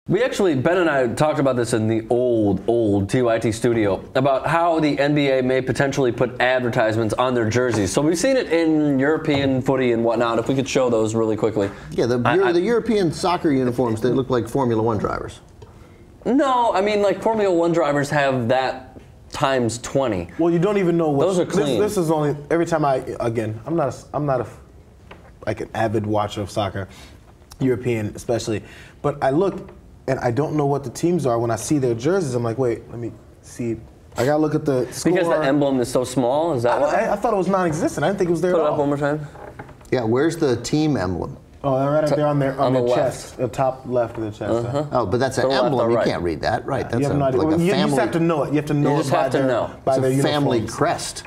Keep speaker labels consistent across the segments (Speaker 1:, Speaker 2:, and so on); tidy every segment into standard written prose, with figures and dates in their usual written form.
Speaker 1: Ben and I talked about this in the old TYT studio about how the NBA may potentially put advertisements on their jerseys. So we've seen it in European footy and whatnot. If we could show those really quickly.
Speaker 2: Yeah, the European soccer uniforms, they look like Formula One drivers.
Speaker 1: No, I mean, like Formula One drivers have that times 20.
Speaker 3: Well, you don't even know what.
Speaker 1: Those are clean.
Speaker 3: This is only every time I'm not like an avid watcher of soccer, European especially, but I look. And I don't know what the teams are. When I see their jerseys, I'm like, wait, let me see. I gotta look at the score.
Speaker 1: Because the emblem is so small? Is that why?
Speaker 3: I thought it was non-existent. I didn't think it was there at all.
Speaker 1: Put it up one more time.
Speaker 2: Yeah, where's the team emblem?
Speaker 3: Oh, right up there on their
Speaker 1: the
Speaker 3: chest, the top left of the chest.
Speaker 2: Oh, but that's an emblem. You can't read that, right? That's
Speaker 3: you have no idea.
Speaker 2: like a family.
Speaker 3: You just have to know it. You have to know
Speaker 1: you
Speaker 3: it
Speaker 1: just
Speaker 3: by
Speaker 1: have to
Speaker 3: their,
Speaker 1: know.
Speaker 3: by
Speaker 2: it's
Speaker 3: their
Speaker 2: a family
Speaker 3: uniforms.
Speaker 2: crest.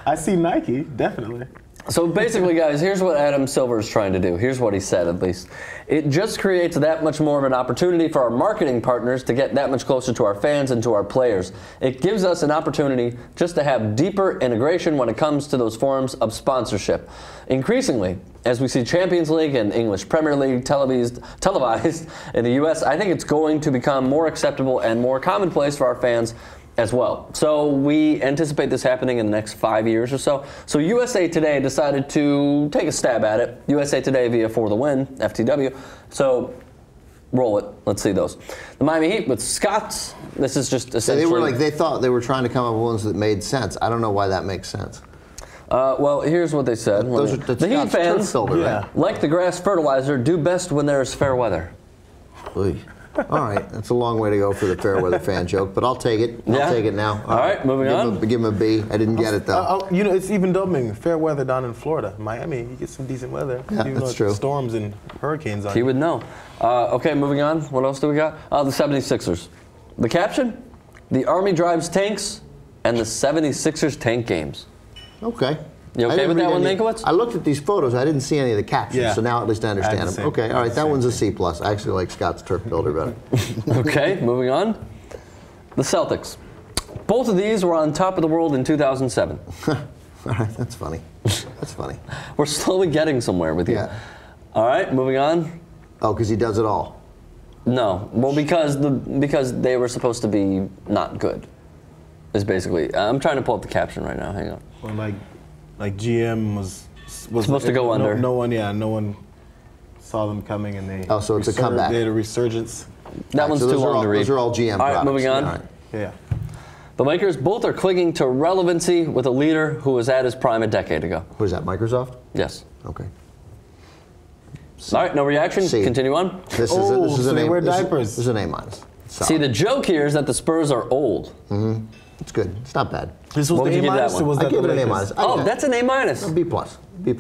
Speaker 3: I see Nike, definitely.
Speaker 1: So basically, guys, here's what Adam Silver is trying to do. Here's what he said, at least. It just creates that much more of an opportunity for our marketing partners to get that much closer to our fans and to our players. It gives us an opportunity just to have deeper integration when it comes to those forms of sponsorship. Increasingly, as we see Champions League and English Premier League televised in the U.S., I think it's going to become more acceptable and more commonplace for our fans as well. So we anticipate this happening in the next 5 years or so. So USA Today decided to take a stab at it. USA Today via For the Win, FTW. So roll it. Let's see those. The Miami Heat with Scott's. This is just essentially...
Speaker 2: they thought they were trying to come up with ones that made sense. I don't know why that makes sense.
Speaker 1: Well, here's what they said. The Heat fans, like the grass fertilizer, do best when there's fair weather.
Speaker 2: Oy. All right, that's a long way to go for the fair weather fan joke, but I'll take it. I'll take it now.
Speaker 1: All right, moving on.
Speaker 2: Give him a B. I didn't get it though.
Speaker 3: You know, it's even dubbing fair weather down in Florida, Miami. You get some decent weather.
Speaker 2: Yeah, that's true.
Speaker 3: Storms and hurricanes on.
Speaker 1: He would know. Okay, moving on. What else do we got? The 76ers. The caption: the Army drives tanks, and the 76ers tank games.
Speaker 2: Okay.
Speaker 1: You okay with that one, Mankiewicz?
Speaker 2: I looked at these photos. I didn't see any of the captions, so now at least I understand them. Okay, all right, that one's a C+. I actually like Scott's turf builder better.
Speaker 1: Okay, moving on. The Celtics. Both of these were on top of the world in 2007.
Speaker 2: All right, that's funny. That's funny.
Speaker 1: We're slowly getting somewhere with you.
Speaker 2: Yeah.
Speaker 1: All right, moving on.
Speaker 2: Oh, because he does it all.
Speaker 1: No, well, because they were supposed to be not good. Is basically. I'm trying to pull up the caption right now. Hang on.
Speaker 3: Well, like GM was
Speaker 1: supposed to go under.
Speaker 3: No one saw them coming, and they.
Speaker 2: Oh, so it's a comeback.
Speaker 3: They had a resurgence.
Speaker 1: That one's too long to read.
Speaker 2: Those are all GM
Speaker 1: products. All right, moving on.
Speaker 2: All right.
Speaker 3: Yeah.
Speaker 1: The Lakers both are clinging to relevancy with a leader who was at his prime a decade ago.
Speaker 2: Who is that? Microsoft?
Speaker 1: Yes.
Speaker 2: Okay.
Speaker 1: C. All right, no reaction.
Speaker 2: C.
Speaker 1: Continue on.
Speaker 2: This is an A.
Speaker 3: They wear diapers.
Speaker 2: This is an A-.
Speaker 1: See, the joke here is that the Spurs are old.
Speaker 2: Mm-hmm. It's good. It's not bad.
Speaker 3: This was the A-, or was that
Speaker 2: I give it an A-.
Speaker 1: Oh, that's an A-.
Speaker 2: B+. B+.
Speaker 1: A-, B+,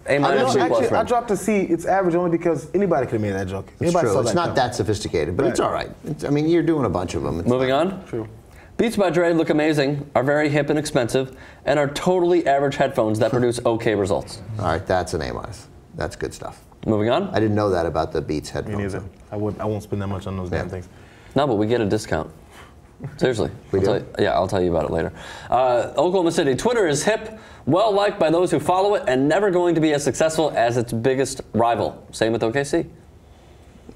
Speaker 3: Actually, I
Speaker 1: right?
Speaker 3: dropped to C. It's average only because anybody could have made that joke.
Speaker 2: It's true. It's not that sophisticated, but it's all right. I mean, you're doing a bunch of them.
Speaker 1: Moving on.
Speaker 3: True.
Speaker 1: Beats by Dre look amazing, are very hip and expensive, and are totally average headphones that produce okay results.
Speaker 2: All right, that's an A-. That's good stuff.
Speaker 1: Moving on.
Speaker 2: I didn't know that about the Beats headphones.
Speaker 3: Me neither. I won't spend that much on those damn things.
Speaker 1: No, but we get a discount. Seriously.
Speaker 2: We do?
Speaker 1: I'll tell you about it later. Oklahoma City. Twitter is hip, well-liked by those who follow it, and never going to be as successful as its biggest rival. Same with OKC.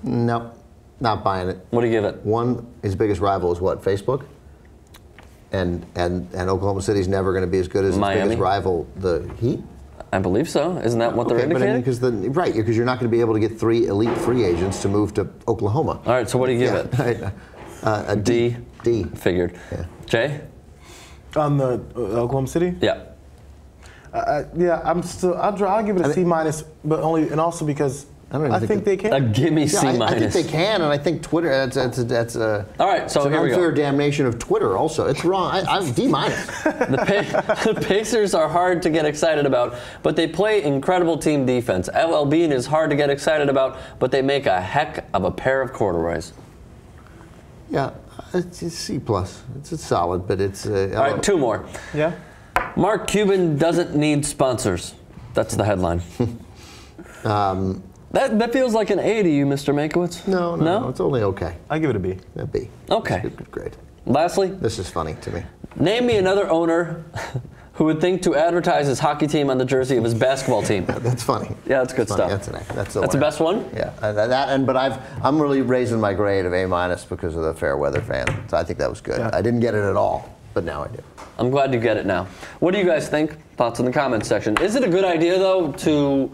Speaker 2: No, not buying it.
Speaker 1: What do you give it?
Speaker 2: One, his biggest rival is what, Facebook? And Oklahoma City's never going to be as good as its biggest rival, the Heat?
Speaker 1: I believe so. Isn't that what they're indicating?
Speaker 2: Because you're not going to be able to get 3 elite free agents to move to Oklahoma.
Speaker 1: All right, so what do you give it?
Speaker 2: A D. D.
Speaker 1: Figured.
Speaker 2: Yeah.
Speaker 1: Jay?
Speaker 3: On the Oklahoma City?
Speaker 1: Yeah.
Speaker 3: Yeah, I'll give it a C-, but only, and also because I think they can.
Speaker 1: Give me C-.
Speaker 2: I think they can, and I think Twitter, that's
Speaker 1: all right, so here we go.
Speaker 2: Unfair damnation of Twitter also. It's wrong. I'm D-.
Speaker 1: The Pacers are hard to get excited about, but they play incredible team defense. LL Bean is hard to get excited about, but they make a heck of a pair of corduroys.
Speaker 2: Yeah, it's a C+. It's solid, but it's...
Speaker 1: all right, 2 more.
Speaker 3: Yeah?
Speaker 1: Mark Cuban doesn't need sponsors. That's the headline. That feels like an A to you, Mr. Mankiewicz.
Speaker 2: No, it's only okay.
Speaker 3: I give it a B.
Speaker 2: A B.
Speaker 1: Okay.
Speaker 2: Good grade.
Speaker 1: Lastly,
Speaker 2: this is funny to me.
Speaker 1: Name me another owner who would think to advertise his hockey team on the jersey of his basketball team.
Speaker 2: That's funny.
Speaker 1: Yeah, that's good stuff.
Speaker 2: That's
Speaker 1: the best one?
Speaker 2: Yeah. But I'm really raising my grade of A- because of the fair weather fan. So I think that was good.
Speaker 3: Yeah.
Speaker 2: I didn't get it at all, but now I do.
Speaker 1: I'm glad you get it now. What do you guys think? Thoughts in the comments section. Is it a good idea, though, to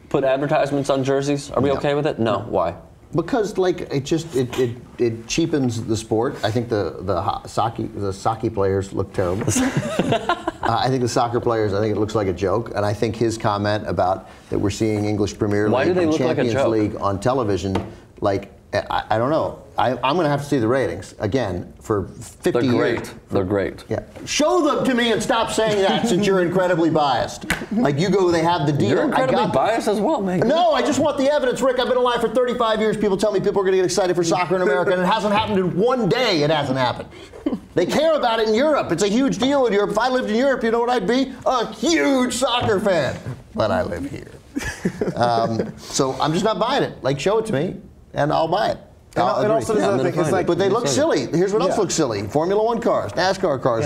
Speaker 1: put advertisements on jerseys? Are we okay with it? No. Why?
Speaker 2: Because it cheapens the sport. I think the soccer players look terrible. I think the soccer players, I think it looks like a joke. And I think his comment about that we're seeing English Premier League and Champions League on television, like, I don't know. I'm going to have to see the ratings again for 50 years.
Speaker 1: They're great.
Speaker 2: Yeah. Show them to me and stop saying that since you're incredibly biased. Like you go, they have the deal.
Speaker 1: You're incredibly biased as well, man.
Speaker 2: No, I just want the evidence, Rick. I've been alive for 35 years. People tell me people are going to get excited for soccer in America, and it hasn't happened in one day. It hasn't happened. They care about it in Europe. It's a huge deal in Europe. If I lived in Europe, you know what I'd be? A huge soccer fan. But I live here. So I'm just not buying it. Like, show it to me, and I'll buy it.
Speaker 3: And also, it's like,
Speaker 2: but they look silly. Here's what else looks silly: Formula One cars, NASCAR cars.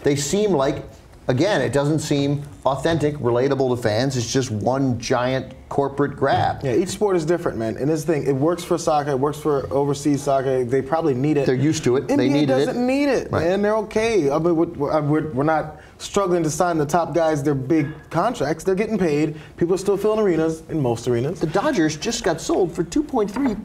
Speaker 2: They seem like, again, it doesn't seem authentic, relatable to fans. It's just one giant corporate grab.
Speaker 3: Yeah, each sport is different, man. And this thing, it works for soccer, it works for overseas soccer. They probably need it.
Speaker 2: They're used to it.
Speaker 3: NBA
Speaker 2: they needed
Speaker 3: doesn't need it,
Speaker 2: right.
Speaker 3: Man. They're okay. I mean, we're not struggling to sign the top guys their big contracts. They're getting paid. People are still filling arenas in most arenas.
Speaker 2: The Dodgers just got sold for $2.3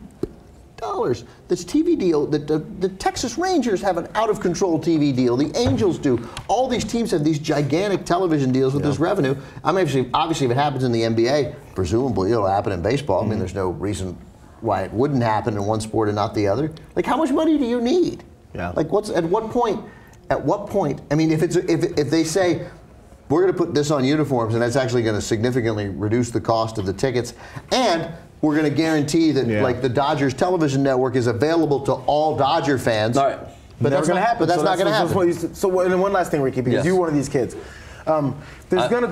Speaker 2: this TV deal. The Texas Rangers have an out-of-control TV deal. The Angels do. All these teams have these gigantic television deals with this revenue. I mean, obviously, if it happens in the NBA, presumably it'll happen in baseball. I mean, there's no reason why it wouldn't happen in one sport and not the other. Like, how much money do you need?
Speaker 3: Yeah.
Speaker 2: Like, at what point? I mean, if they say, we're going to put this on uniforms, and that's actually going to significantly reduce the cost of the tickets, and we're going to guarantee that, like, the Dodgers television network is available to all Dodger fans.
Speaker 1: All right.
Speaker 2: But that's going to happen. But that's not going to happen.
Speaker 3: So, and one last thing, Ricky, because you're one of these kids. There's no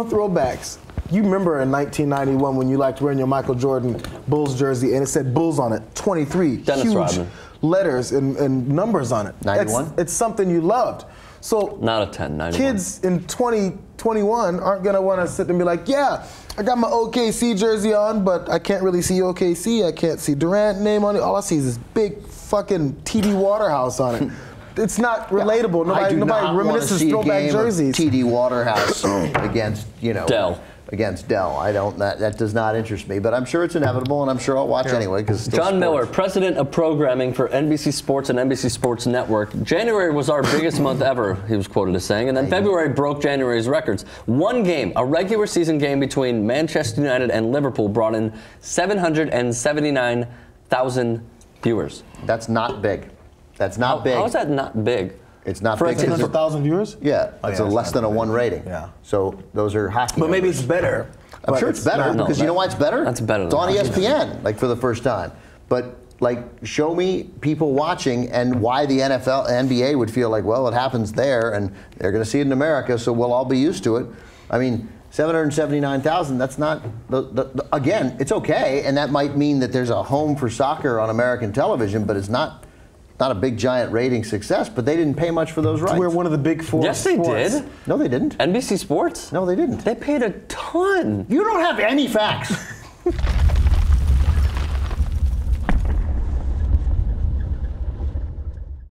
Speaker 3: throwbacks. You remember in 1991 when you liked wearing your Michael Jordan Bulls jersey and it said Bulls on it, 23 huge letters and numbers on it.
Speaker 2: 91?
Speaker 3: It's something you loved. So
Speaker 1: not a 10, 91.
Speaker 3: Kids in 2021 aren't going to want to sit and be like, yeah, I got my OKC jersey on, but I can't really see OKC. I can't see Durant name on it. All I see is this big fucking TD Waterhouse on it. It's not relatable. Nobody reminisces throwback jerseys.
Speaker 2: TD Waterhouse against,
Speaker 1: Dell.
Speaker 2: Against Dell. That does not interest me, but I'm sure it's inevitable, and I'm sure I'll watch anyway. Because
Speaker 1: John Miller, president of programming for NBC Sports and NBC Sports Network. January was our biggest month ever, he was quoted as saying, and then February broke January's records. One game, a regular season game between Manchester United and Liverpool, brought in 779,000 viewers.
Speaker 2: That's not big. That's not big.
Speaker 1: How is that not big?
Speaker 2: It's not
Speaker 3: for
Speaker 2: big.
Speaker 3: 800,000 viewers?
Speaker 2: Yeah, it's less than a 1 rating.
Speaker 3: Yeah.
Speaker 2: So those are hockey.
Speaker 3: But maybe it's better.
Speaker 2: I'm sure it's better because you know why it's better?
Speaker 1: That's better.
Speaker 2: It's on ESPN, like for the first time. But like, show me people watching and why the NBA would feel like, well, it happens there and they're going to see it in America, so we'll all be used to it. I mean, 779,000. That's not again. It's okay, and that might mean that there's a home for soccer on American television, but it's not a big giant rating success, but they didn't pay much for those rights.
Speaker 3: We're one of the big four.
Speaker 1: Yes, they did.
Speaker 2: No, they didn't.
Speaker 1: NBC Sports?
Speaker 2: No, they didn't.
Speaker 1: They paid a ton.
Speaker 2: You don't have any facts.